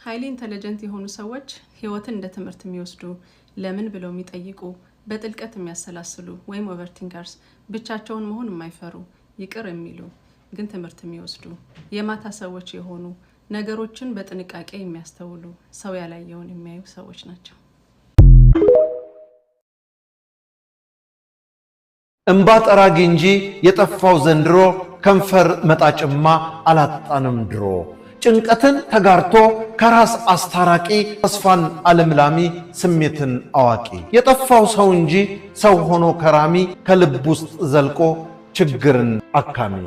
ሃይሊ ኢንተለጀንት የሆኑ ሰዎች ህይወትን እንደ ትምህርት የሚወስዱ ለምን ብለው የሚጠይቁ በጥልቀት የሚያሰላስሉ ወይም ኦቨርቲንከርስ ብቻቸውን መሆን የማይፈሩ ይቅር የሚሉ ግን ትምህርት የሚወስዱ የማታ ሰዎች የሆኑ ነገሮችን በጥንቃቄ የሚያስተውሉ ሰው ያላየውን የሚያዩ ሰዎች ናቸው። እንባ ጠራጊ እንጂ የጠፋው ዘንድሮ ከንፈር መጣጭማ አላጣንም ድሮ ጭንቀትን ተጋርቶ ከራስ አስታራቂ ተስፋን አለምላሚ ስሜትን አዋቂ የጠፋው ሰው እንጂ ሰው ሆኖ ከራሚ ከልብ ውስጥ ዘልቆ ችግርን አካሚ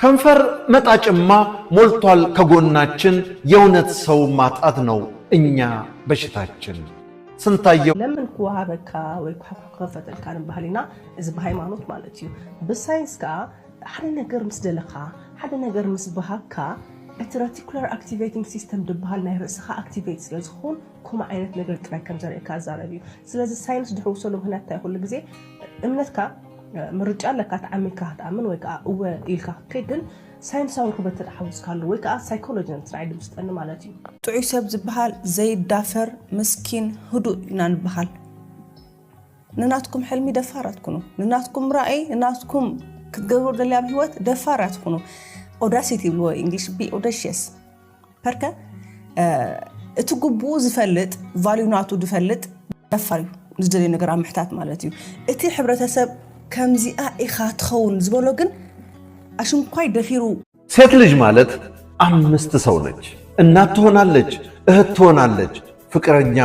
ከንፈር መጣጭማ ሞልቷል ከጎናችን የእውነት ሰው ማጣት ነው እኛ በሽታችን ስንታየው ለምን ኩዋበካ ወይ ኩፈተልካ ንባህሊና እዚ በሃይማኖት ማለት እዩ በሳይንስ ካ ሓደ ነገር ምስ ደለኻ ሓደ ነገር ምስ በሃካ ሬቲኩላር አክቲቬቲንግ ሲስተም ድባል ናይ ርእስኻ አክቲቬት ስለዝኾን ኮማ አይነት ነገር ጥራይ ከም ዘርእካ ዛረብዩ ስለዚ ሳይንስ ድሕውሰሉ ምክንያት ታይ ሁሉ ግዜ እምነትካ ምርጫ ለካ ተዓሚልካ ተአምን ወይ ካ እወ ኢልካ ከይድን ሳይንሳዊ ክበት ተሓውስ ካሉ ወይ ካ ሳይኮሎጂ እንትራይ ድምስጠን ማለት እዩ ጥዑይ ሰብ ዝበሃል ዘይዳፈር ምስኪን ህዱእ ኢና ንበሃል ንናትኩም ሕልሚ ደፋራት ኩኑ ንናትኩም ራእይ ንናትኩም ክትገብሩ ደልያ ህይወት ደፋራት ኩኑ audacity ብሎ እንግሊሽ be audacious ፐርከ እትጉቡ ዝፈልጥ ቫልዩናቱ ድፈልጥ ደፋር እዩ ዝደለ ነገር አምሕታት ማለት እዩ እቲ ሕብረተሰብ ከምዚኣ ኢኻ ትኸውን ዝበሎ ግን አሽንኳይ ደፊሩ ሴት ልጅ ማለት አምስት ሰው ነች እናት ትሆናለች እህት ትሆናለች ፍቅረኛ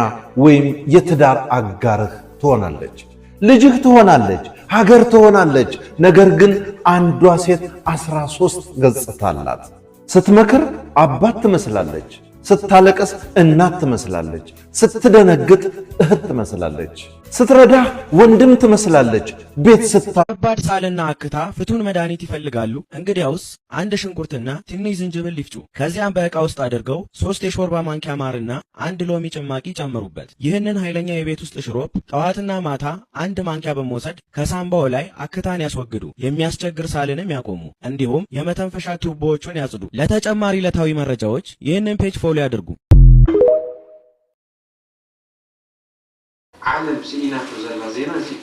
ወይም የትዳር አጋርህ ትሆናለች ልጅህ ትሆናለች ሀገር ትሆናለች ነገር ግን አንዷ ሴት 13 ገጽታ አላት ስትመክር አባት ትመስላለች ስታለቅስ እናት ትመስላለች ስትደነግጥ እህት ትመስላለች ስትረዳህ ወንድም ትመስላለች ቤት ከባድ ሳልና አክታ ፍቱን መድኃኒት ይፈልጋሉ እንግዲያውስ አንድ ሽንኩርትና ትንሽ ዝንጅብል ይፍጩ ከዚያም በእቃ ውስጥ አድርገው 3 የሾርባ ማንኪያ ማርና 1 ሎሚ ጭማቂ ጨምሩበት ይህንን ኃይለኛ የቤት ውስጥ ሽሮፕ ጠዋትና ማታ 1 ማንኪያ በመውሰድ ከሳምባው ላይ አክታን ያስወግዱ የሚያስቸግር ሳልንም ያቆሙ እንዲሁም የመተንፈሻ ቱቦዎችን ያጽዱ ለተጨማሪ ዕለታዊ መረጃዎች ይህንን ፔጅ ፎሎ ያድርጉ عالم سينا فزلا زينا زي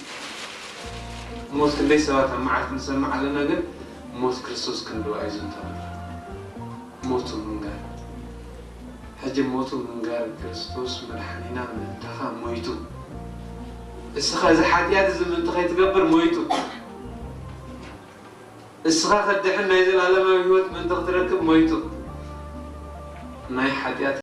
موت كل سوات معك نسمع على نجد موت كريستوس كندو عايزين ترى موت من قال حج موت من قال كريستوس من حنينا من تخا مويتو السخا إذا حديات زمن تخي تقبر مويتو السخا خد حنا يزل على ما يموت من تقدرك مويتو ناي حديات